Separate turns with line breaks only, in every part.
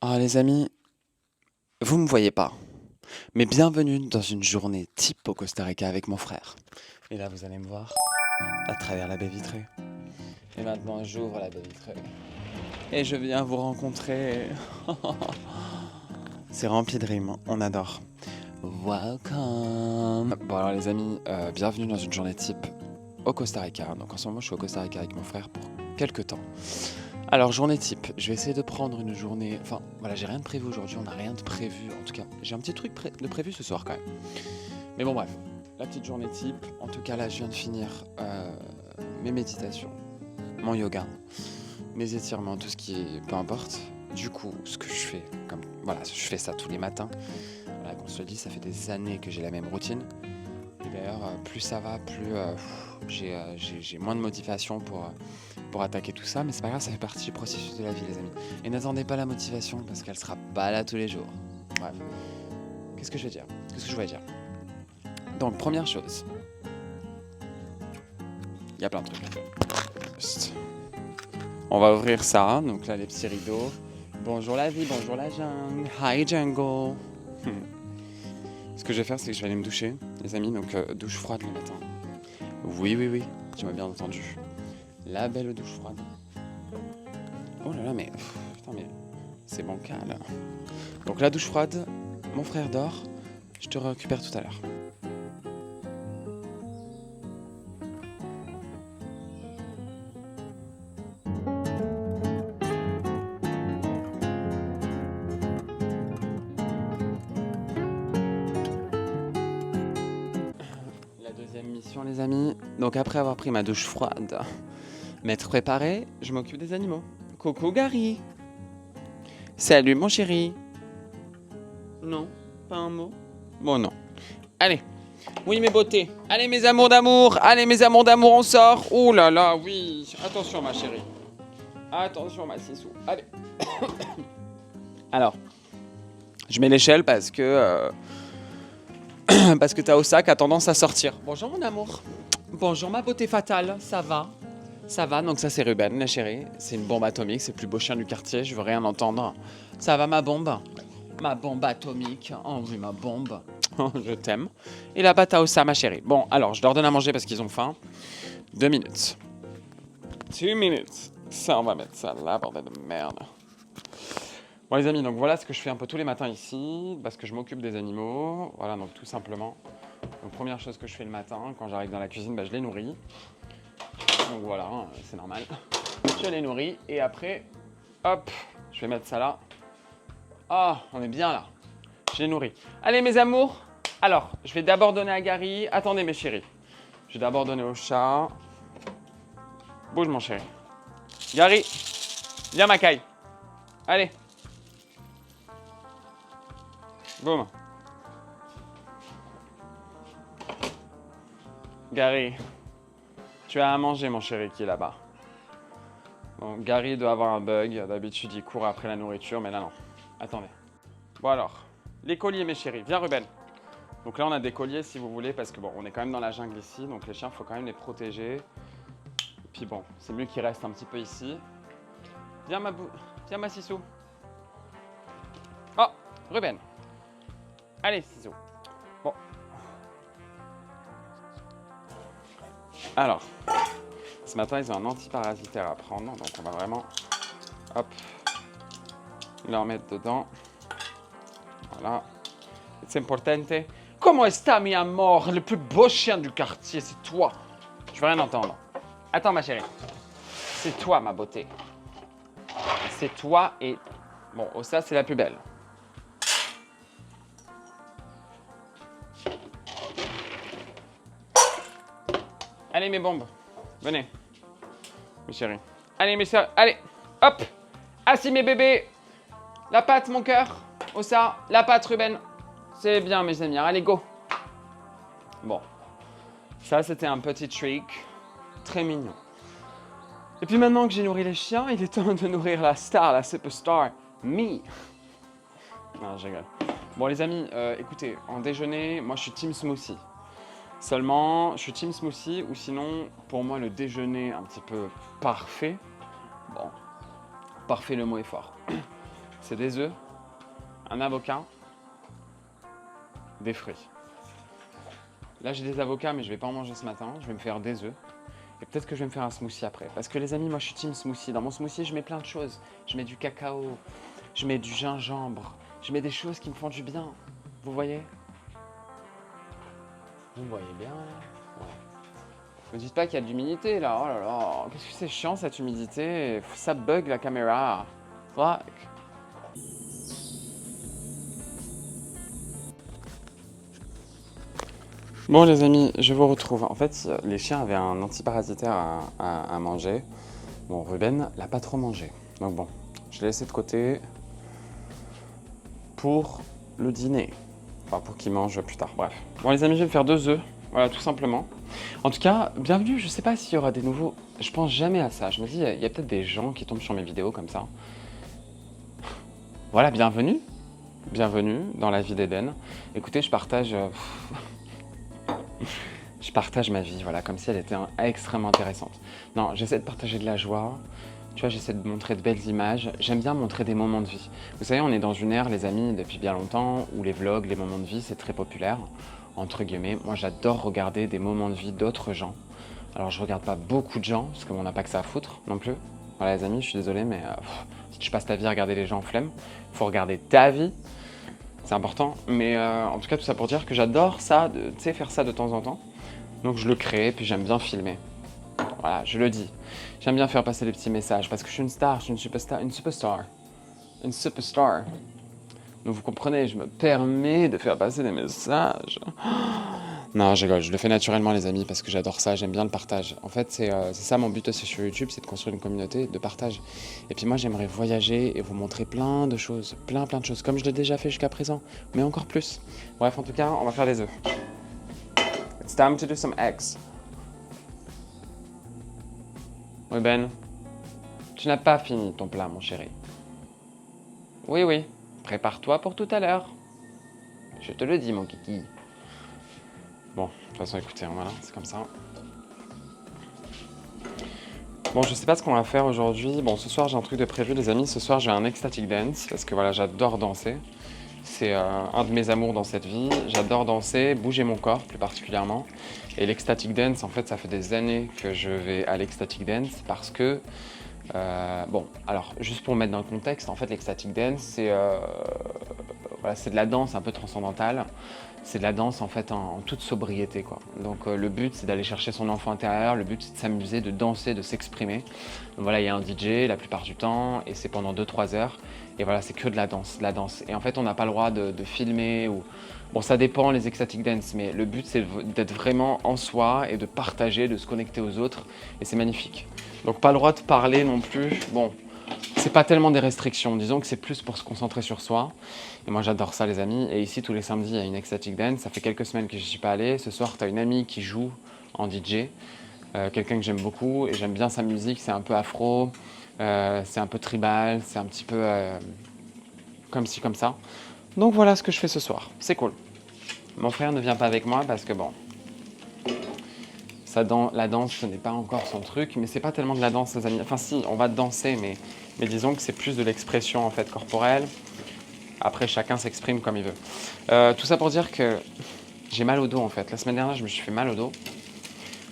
Ah les amis, vous me voyez pas, mais bienvenue dans une journée type au Costa Rica avec mon frère. Et là vous allez me voir à travers la baie vitrée. Et maintenant j'ouvre la baie vitrée. Et je viens vous rencontrer. C'est rempli de rimes, on adore. Welcome. Bon alors les amis, bienvenue dans une journée type au Costa Rica. Donc en ce moment je suis au Costa Rica avec mon frère pour quelques temps. Alors, journée type, je vais essayer de prendre une journée. Enfin, voilà, j'ai rien de prévu aujourd'hui, on n'a rien de prévu. En tout cas, j'ai un petit truc de prévu ce soir quand même. Mais bon, bref, la petite journée type. En tout cas, là, je viens de finir mes méditations, mon yoga, mes étirements, tout ce qui est. Peu importe. Du coup, ce que je fais, comme. Voilà, je fais ça tous les matins. Voilà, qu'on se le dit, ça fait des années que j'ai la même routine. Et d'ailleurs, plus ça va, plus j'ai moins de motivation pour attaquer tout ça. Mais c'est pas grave, ça fait partie du processus de la vie, les amis. Et n'attendez pas la motivation parce qu'elle sera pas là tous les jours. Bref, qu'est-ce que je vais dire? Qu'est-ce que je voulais dire? Donc, première chose, il y a plein de trucs. Juste. On va ouvrir ça. Donc là, les petits rideaux. Bonjour la vie, bonjour la jungle. Hi jungle. Ce que je vais faire, c'est que je vais aller me doucher, les amis. Donc, douche froide le matin. Oui, oui, oui, tu m'as bien entendu. La belle douche froide. Oh là là, mais putain, mais c'est bancal. Donc la douche froide, mon frère dort. Je te récupère tout à l'heure. La deuxième mission, les amis. Donc après avoir pris ma douche froide, m'être préparé, je m'occupe des animaux. Coucou Gary. Salut mon chéri. Non, pas un mot. Bon non. Allez. Oui mes beautés. Allez mes amours d'amour. Allez mes amours d'amour, on sort. Ouh là là, oui. Attention ma chérie. Attention ma sissou. Allez. Alors, je mets l'échelle parce que parce que Taosak a tendance à sortir. Bonjour mon amour. Bonjour ma beauté fatale. Ça va? Ça va, donc ça c'est Ruben, la chérie. C'est une bombe atomique, c'est le plus beau chien du quartier, je veux rien entendre. Ça va ma bombe? Ma bombe atomique. Oh oui, ma bombe. Oh, je t'aime. Et là-bas, Taosa, ma chérie. Bon, alors, je leur donne à manger parce qu'ils ont faim. 2 minutes. 2 minutes. Ça, on va mettre ça là, bordel de merde. Bon, les amis, donc voilà ce que je fais un peu tous les matins ici, parce que je m'occupe des animaux. Voilà, donc tout simplement. Donc, première chose que je fais le matin, quand j'arrive dans la cuisine, bah, je les nourris. Donc voilà, c'est normal. Je les nourris et après, hop, je vais mettre ça là. Ah, on est bien là. Je les nourris. Allez mes amours. Alors, je vais d'abord donner à Gary. Attendez mes chéris. Je vais d'abord donner au chat. Bouge mon chéri. Gary, viens ma caille. Allez. Boum. Gary, tu as à manger mon chéri qui est là-bas. Bon, Gary doit avoir un bug. D'habitude, il court après la nourriture, mais là non. Attendez. Bon alors, les colliers mes chéris. Viens Ruben. Donc là, on a des colliers si vous voulez, parce que bon, on est quand même dans la jungle ici, donc les chiens, il faut quand même les protéger. Et puis bon, c'est mieux qu'ils restent un petit peu ici. Viens Viens ma Sissou. Oh, Ruben. Allez Sissou. Bon. Alors, ce matin, ils ont un antiparasitaire à prendre, donc on va vraiment, hop, leur mettre dedans. Voilà. C'est important. Comment est-ce mi amor? Le plus beau chien du quartier, c'est toi. Je veux rien entendre. Attends ma chérie. C'est toi ma beauté. C'est toi et... Bon, ça c'est la plus belle. Allez mes bombes. Venez. Mes chéris. Allez mes soeurs. Allez. Hop. Assis mes bébés. La patte mon cœur. Ça. La patte Ruben. C'est bien mes amis. Allez go. Bon. Ça c'était un petit trick. Très mignon. Et puis maintenant que j'ai nourri les chiens, il est temps de nourrir la star, la superstar, me. Non, je rigole. Bon les amis, écoutez, en déjeuner, moi je suis team smoothie. Seulement, je suis team smoothie ou sinon, pour moi le déjeuner un petit peu parfait. Bon, parfait le mot est fort. C'est des œufs, un avocat, des fruits. Là, j'ai des avocats, mais je vais pas en manger ce matin. Je vais me faire des œufs. Et peut-être que je vais me faire un smoothie après. Parce que les amis, moi, je suis team smoothie. Dans mon smoothie, je mets plein de choses. Je mets du cacao, je mets du gingembre, je mets des choses qui me font du bien. Vous voyez? Vous me voyez bien, là? Ouais. Ne dites pas qu'il y a de l'humidité, là. Oh là là, qu'est-ce que c'est chiant, cette humidité. Ça bug la caméra. Fuck. Bon les amis, je vous retrouve. En fait, les chiens avaient un antiparasitaire à manger. Bon, Ruben l'a pas trop mangé. Donc bon, je l'ai laissé de côté pour le dîner. Enfin, pour qu'il mange plus tard, bref. Bon les amis, je vais me faire 2 œufs. Voilà, tout simplement. En tout cas, bienvenue. Je sais pas s'il y aura des nouveaux... Je pense jamais à ça. Je me dis, il y a peut-être des gens qui tombent sur mes vidéos comme ça. Voilà, bienvenue. Bienvenue dans la vie d'Eden. Écoutez, je partage... Je partage ma vie, voilà, comme si elle était extrêmement intéressante. Non, j'essaie de partager de la joie, tu vois, j'essaie de montrer de belles images. J'aime bien montrer des moments de vie. Vous savez, on est dans une ère, les amis, depuis bien longtemps, où les vlogs, les moments de vie, c'est très populaire, entre guillemets. Moi, j'adore regarder des moments de vie d'autres gens. Alors, je regarde pas beaucoup de gens, parce qu'on n'a pas que ça à foutre, non plus. Voilà, les amis, je suis désolé, mais si tu passes ta vie à regarder les gens en flemme, faut regarder ta vie. C'est important, mais en tout cas, tout ça pour dire que j'adore ça, tu sais, faire ça de temps en temps. Donc je le crée, puis j'aime bien filmer. Voilà, je le dis. J'aime bien faire passer des petits messages, parce que je suis une star, je suis une superstar, une superstar. Une superstar. Donc vous comprenez, je me permets de faire passer des messages. Non, je rigole, je le fais naturellement les amis, parce que j'adore ça, j'aime bien le partage. En fait, c'est ça mon but aussi sur YouTube, c'est de construire une communauté de partage. Et puis moi, j'aimerais voyager et vous montrer plein de choses, plein de choses, comme je l'ai déjà fait jusqu'à présent, mais encore plus. Bref, en tout cas, on va faire des œufs. It's time to do some eggs. Oui Ben, tu n'as pas fini ton plat mon chéri. Oui, oui, prépare-toi pour tout à l'heure. Je te le dis mon kiki. Bon, de toute façon écoutez, voilà, c'est comme ça. Bon, je sais pas ce qu'on va faire aujourd'hui. Bon, ce soir j'ai un truc de prévu les amis. Ce soir j'ai un ecstatic dance parce que voilà, j'adore danser. C'est un de mes amours dans cette vie. J'adore danser, bouger mon corps plus particulièrement. Et l'ecstatic dance, en fait, ça fait des années que je vais à l'ecstatic dance parce que... bon, alors, juste pour mettre dans le contexte, en fait, l'ecstatic dance, c'est voilà, c'est de la danse un peu transcendantale. C'est de la danse, en fait, en toute sobriété, quoi. Donc, le but, c'est d'aller chercher son enfant intérieur. Le but, c'est de s'amuser, de danser, de s'exprimer. Donc voilà, il y a un DJ la plupart du temps et c'est pendant 2-3 heures. Et voilà, c'est que de la danse, Et en fait, on n'a pas le droit de filmer ou... Bon, ça dépend les ecstatic dance, mais le but, c'est d'être vraiment en soi et de partager, de se connecter aux autres. Et c'est magnifique. Donc, pas le droit de parler non plus. Bon, c'est pas tellement des restrictions. Disons que c'est plus pour se concentrer sur soi. Et moi, j'adore ça, les amis. Et ici, tous les samedis, il y a une ecstatic dance. Ça fait quelques semaines que je n'y suis pas allé. Ce soir, tu as une amie qui joue en DJ. Quelqu'un que j'aime beaucoup et j'aime bien sa musique. C'est un peu afro. C'est un peu tribal, c'est un petit peu comme ci, comme ça. Donc voilà ce que je fais ce soir, c'est cool. Mon frère ne vient pas avec moi parce que bon, la danse ce n'est pas encore son truc, mais c'est pas tellement de la danse les amis. Enfin si, on va danser, mais disons que c'est plus de l'expression en fait corporelle. Après chacun s'exprime comme il veut. Tout ça pour dire que j'ai mal au dos en fait. La semaine dernière je me suis fait mal au dos.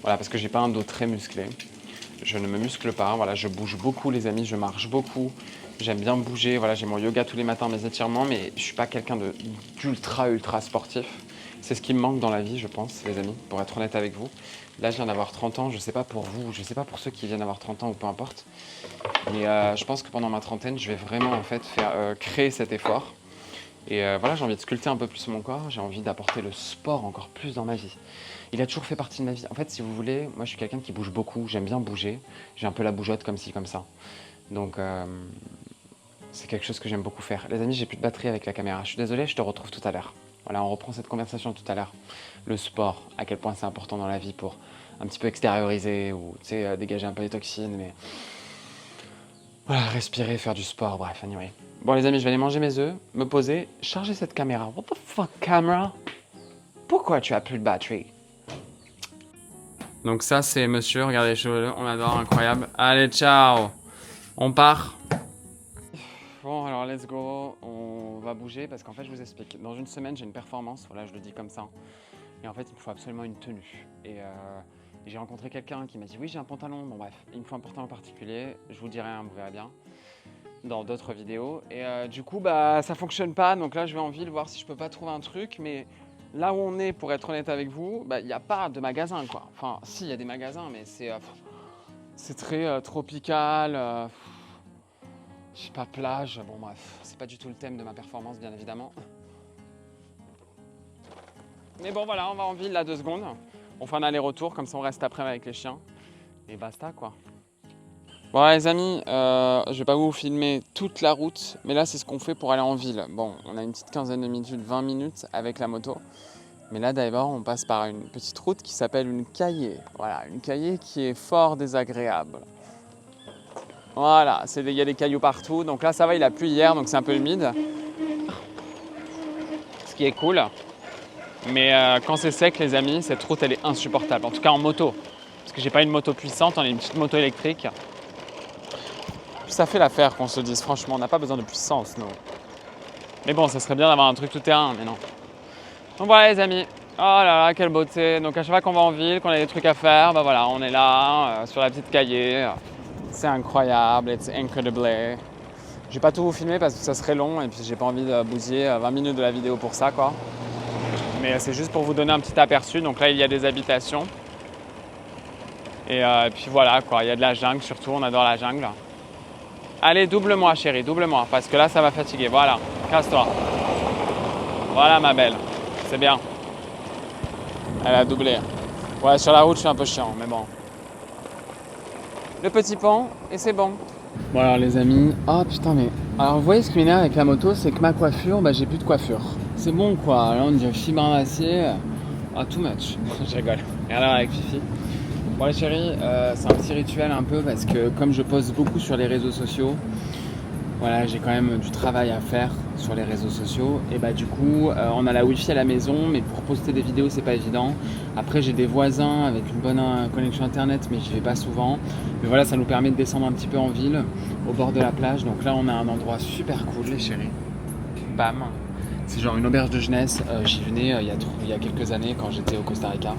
Voilà, parce que j'ai pas un dos très musclé. Je ne me muscle pas, voilà, je bouge beaucoup les amis, je marche beaucoup, j'aime bien bouger, voilà, j'ai mon yoga tous les matins, mes étirements, mais je suis pas quelqu'un d'ultra sportif. C'est ce qui me manque dans la vie, je pense, les amis, pour être honnête avec vous. Là, je viens d'avoir 30 ans, je sais pas pour vous, je sais pas pour ceux qui viennent d'avoir 30 ans ou peu importe, mais je pense que pendant ma trentaine, je vais vraiment en fait créer cet effort. Et voilà, j'ai envie de sculpter un peu plus mon corps, j'ai envie d'apporter le sport encore plus dans ma vie. Il a toujours fait partie de ma vie. En fait, si vous voulez, moi je suis quelqu'un qui bouge beaucoup, j'aime bien bouger. J'ai un peu la bougeotte comme ci, comme ça. Donc c'est quelque chose que j'aime beaucoup faire. Les amis, j'ai plus de batterie avec la caméra. Je suis désolé, je te retrouve tout à l'heure. Voilà, on reprend cette conversation tout à l'heure. Le sport, à quel point c'est important dans la vie pour un petit peu extérioriser ou dégager un peu les toxines. Mais voilà, respirer, faire du sport, bref, anyway. Bon les amis, je vais aller manger mes œufs, me poser, charger cette caméra. What the fuck, camera? Pourquoi tu as plus de batterie? Donc ça c'est monsieur, regardez les cheveux, on adore, incroyable. Allez, ciao. On part. Bon, alors let's go. On va bouger parce qu'en fait, je vous explique. Dans une semaine, j'ai une performance. Voilà, je le dis comme ça. Et en fait, il me faut absolument une tenue. Et j'ai rencontré quelqu'un qui m'a dit oui, j'ai un pantalon. Bon, bref, il me faut un pantalon particulier. Je vous dirai, vous verrez bien dans d'autres vidéos. Et du coup, bah, ça fonctionne pas. Donc là, je vais en ville voir si je peux pas trouver un truc. Mais là où on est, pour être honnête avec vous, bah, il n'y a pas de magasin, quoi. Enfin, si, il y a des magasins, mais c'est très tropical. Je sais pas, plage. Bon, bref, c'est pas du tout le thème de ma performance, bien évidemment. Mais bon, voilà, on va en ville là 2 secondes. On fait un aller-retour, comme ça on reste après avec les chiens. Et basta, quoi. Bon, les amis, je vais pas vous filmer toute la route, mais là, c'est ce qu'on fait pour aller en ville. Bon, on a une petite quinzaine de minutes, 20 minutes avec la moto. Mais là, d'abord, on passe par une petite route qui s'appelle une caillée. Voilà, une caillée qui est fort désagréable. Voilà, il y a des cailloux partout. Donc là, ça va, il a plu hier, donc c'est un peu humide. Ce qui est cool. Mais quand c'est sec, les amis, cette route, elle est insupportable. En tout cas, en moto. Parce que j'ai pas une moto puissante, on a une petite moto électrique. Ça fait l'affaire qu'on se dise, franchement, on n'a pas besoin de puissance, nous. Mais bon, ça serait bien d'avoir un truc tout-terrain, mais non. Donc voilà, les amis. Oh là là, quelle beauté. Donc à chaque fois qu'on va en ville, qu'on a des trucs à faire, bah voilà, on est là, sur la petite caillée. C'est incroyable, it's incredible. Je vais pas tout vous filmer parce que ça serait long et puis j'ai pas envie de bousiller 20 minutes de la vidéo pour ça, quoi. Mais c'est juste pour vous donner un petit aperçu. Donc là, il y a des habitations. Et puis voilà, quoi. Il y a de la jungle surtout. On adore la jungle. Allez, double-moi, chérie, double-moi. Parce que là, ça va fatiguer. Voilà, casse-toi. Voilà, ma belle. C'est bien. Elle a doublé. Ouais, sur la route, je suis un peu chiant, mais bon. Le petit pont, et c'est bon. Bon alors les amis, oh putain mais... Alors vous voyez ce qui m'énerve avec la moto, c'est que ma coiffure, bah j'ai plus de coiffure. C'est bon quoi, là on dirait fibre ramassée. Ah too much. Je rigole. Rien à voir avec Fifi. Bon les chéris, c'est un petit rituel un peu parce que comme je poste beaucoup sur les réseaux sociaux, voilà j'ai quand même du travail à faire sur les réseaux sociaux. Et bah du coup, on a la wifi à la maison, mais pour poster des vidéos c'est pas évident. Après j'ai des voisins avec une bonne connexion internet, mais j'y vais pas souvent. Mais voilà, ça nous permet de descendre un petit peu en ville, au bord de la plage. Donc là on a un endroit super cool les chéris. Bam. C'est genre une auberge de jeunesse. J'y venais il y a quelques années quand j'étais au Costa Rica.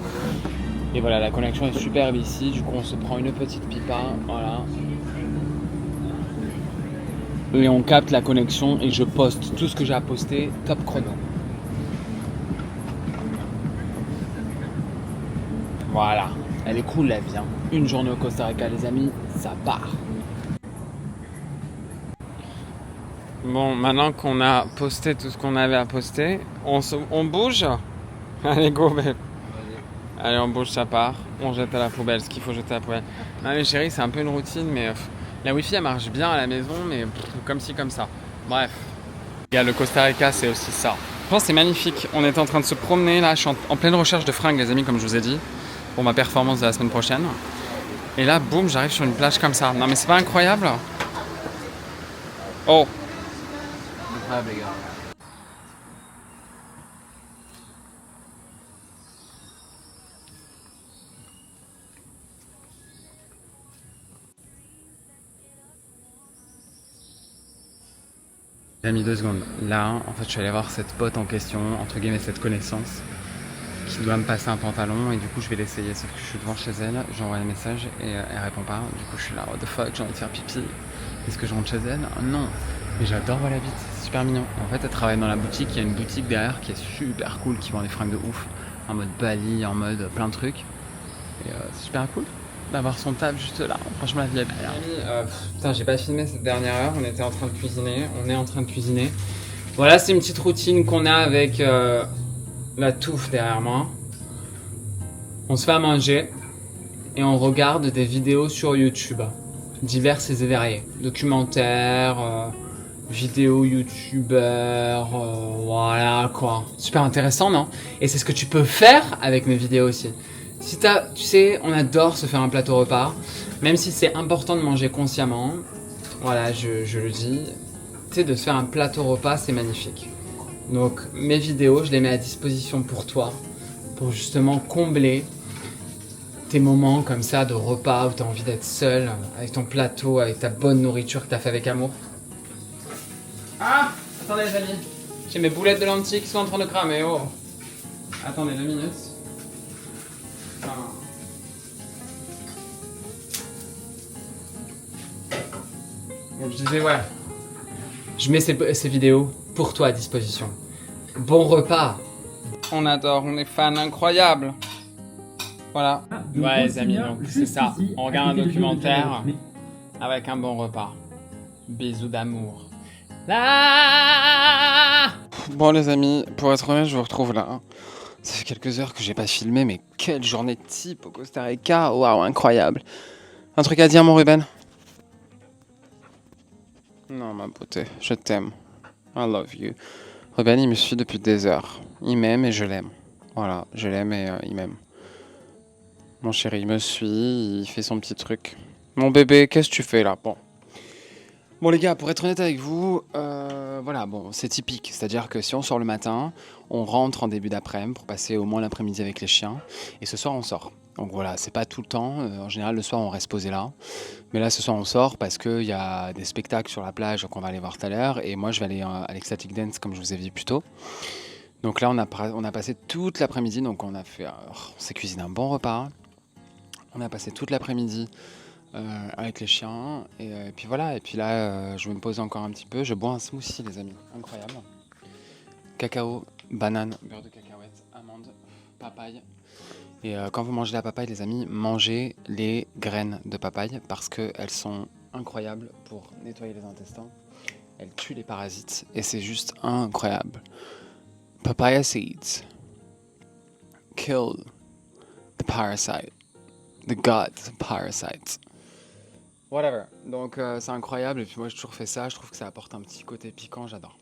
Et voilà, la connexion est superbe ici. Du coup on se prend une petite pipa, voilà. Et on capte la connexion et je poste tout ce que j'ai à poster, top chrono. Voilà, elle est cool la vie, hein. Une journée au Costa Rica les amis, ça part. Bon, maintenant qu'on a posté tout ce qu'on avait à poster, on bouge. Allez go babe. Allez on bouge, ça part. On jette à la poubelle ce qu'il faut jeter à la poubelle. Allez chérie, c'est un peu une routine mais... La wifi elle marche bien à la maison mais comme ci comme ça. Bref. Le Costa Rica c'est aussi ça. Je pense que c'est magnifique. On est en train de se promener là. Je suis en pleine recherche de fringues les amis comme je vous ai dit. Pour ma performance de la semaine prochaine. Et là boum j'arrive sur une plage comme ça. Non mais c'est pas incroyable? Oh. Incroyable les gars. J'ai mis 2 secondes. Là, en fait, je suis allé voir cette pote en question, entre guillemets, cette connaissance, qui doit me passer un pantalon, et du coup, je vais l'essayer. Sauf que je suis devant chez elle, j'envoie un message, et elle répond pas. Du coup, je suis là, what the fuck, j'ai envie de faire pipi. Est-ce que je rentre chez elle? Non. Mais j'adore voir la bite, c'est super mignon. En fait, elle travaille dans la boutique, il y a une boutique derrière qui est super cool, qui vend des fringues de ouf, en mode Bali, en mode plein de trucs. Et c'est super cool d'avoir son table juste là. Franchement, la vie est belle. Putain, j'ai pas filmé cette dernière heure. On était en train de cuisiner. On est en train de cuisiner. Voilà, c'est une petite routine qu'on a avec la touffe derrière moi. On se fait à manger et on regarde des vidéos sur YouTube, diverses et variées. Documentaires, vidéos youtubeurs, voilà quoi. Super intéressant, non? Et c'est ce que tu peux faire avec mes vidéos aussi. Si tu sais, on adore se faire un plateau repas, même si c'est important de manger consciemment, voilà, je le dis, tu sais, de se faire un plateau repas, c'est magnifique. Donc, mes vidéos, je les mets à disposition pour toi, pour justement combler tes moments comme ça de repas où tu as envie d'être seul, avec ton plateau, avec ta bonne nourriture que tu as fait avec amour. Ah, attendez les amis. J'ai mes boulettes de lentilles qui sont en train de cramer, oh. Attendez 2 minutes. Ah. Donc je disais ouais. Je mets ces vidéos pour toi à disposition. Bon repas. On adore, on est fans incroyables. Voilà. Ouais les amis, donc c'est ça. On regarde un documentaire avec un bon repas. Bisous d'amour. Là. Bon les amis, pour être honnête, je vous retrouve là. Ça fait quelques heures que j'ai pas filmé, mais quelle journée type au Costa Rica. Waouh, incroyable. Un truc à dire mon Ruben? Non ma beauté, je t'aime. I love you. Ruben il me suit depuis des heures. Il m'aime et je l'aime. Voilà, je l'aime et il m'aime. Mon chéri il me suit, il fait son petit truc. Mon bébé, qu'est-ce que tu fais là? Bon les gars, pour être honnête avec vous, voilà, bon, c'est typique. C'est-à-dire que si on sort le matin, on rentre en début d'après-midi pour passer au moins l'après-midi avec les chiens. Et ce soir, on sort. Donc voilà, c'est pas tout le temps. En général, le soir, on reste posé là. Mais là, ce soir, on sort parce qu'il y a des spectacles sur la plage qu'on va aller voir tout à l'heure. Et moi, je vais aller à l'Ecstatic Dance, comme je vous ai dit plus tôt. Donc là, on a passé toute l'après-midi. Donc on s'est cuisiné un bon repas. On a passé toute l'après-midi avec les chiens et puis voilà, et puis là je vais me poser encore un petit peu, je bois un smoothie les amis, incroyable, cacao, banane, beurre de cacahuète, amande, papaye et quand vous mangez la papaye les amis, mangez les graines de papaye parce qu'elles sont incroyables pour nettoyer les intestins, elles tuent les parasites et c'est juste incroyable. Papaya seeds kill the parasite, the god parasite. Whatever. Donc c'est incroyable et puis moi j'ai toujours fait ça, je trouve que ça apporte un petit côté piquant, j'adore.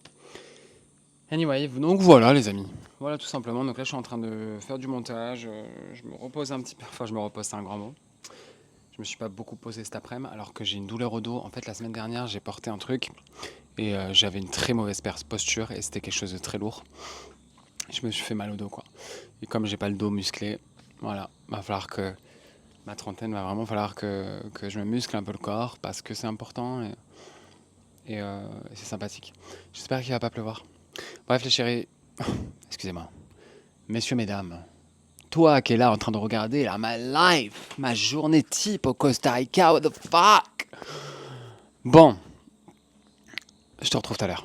Anyway, donc voilà les amis. Voilà tout simplement, donc là je suis en train de faire du montage, je me repose un petit peu, enfin je me repose c'est un grand mot. Je me suis pas beaucoup posé cet après-midi alors que j'ai une douleur au dos. En fait la semaine dernière j'ai porté un truc et j'avais une très mauvaise posture et c'était quelque chose de très lourd. Je me suis fait mal au dos quoi. Et comme j'ai pas le dos musclé, voilà, va falloir que... Ma trentaine va vraiment falloir que je me muscle un peu le corps parce que c'est important et c'est sympathique. J'espère qu'il va pas pleuvoir. Bref les chéris, excusez-moi. Messieurs, mesdames, toi qui es là en train de regarder là, ma life, ma journée type au Costa Rica, what the fuck? Bon, je te retrouve tout à l'heure.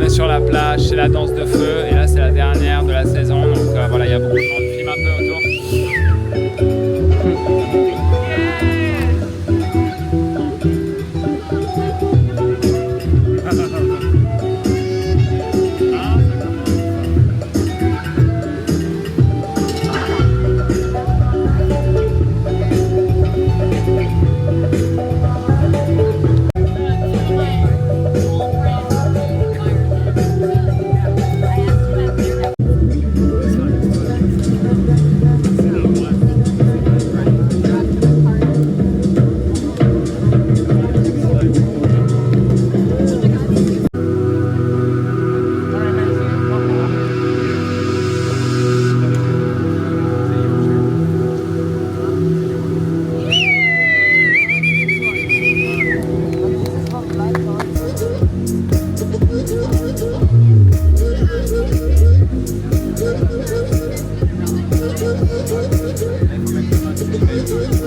Sur la plage, c'est la danse de feu et là c'est la dernière de la saison donc voilà, il y a beaucoup de gens qui filment un peu autour.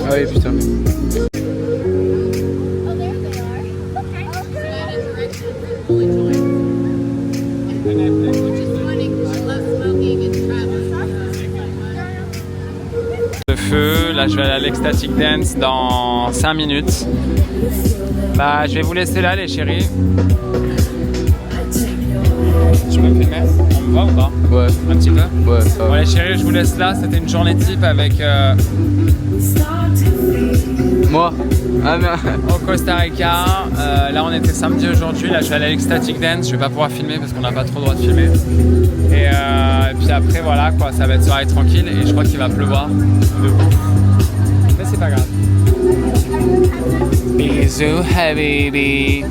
Ah oui, putain. Le feu, là je vais aller à l'Ecstatic Dance dans 5 minutes. Bah je vais vous laisser là les chéris. Tu peux me filmer? On me voit ou pas? Ouais. Un petit peu? Ouais, ça va. Bon les chéris, je vous laisse là, c'était une journée type avec... Moi? Ah non. Au Costa Rica, là on était samedi aujourd'hui, là je vais aller à l'Ecstatic Dance, je vais pas pouvoir filmer parce qu'on n'a pas trop le droit de filmer. Et puis après voilà quoi, ça va être soirée tranquille et je crois qu'il va pleuvoir de ouf. Mais c'est pas grave. Bisous, habibi.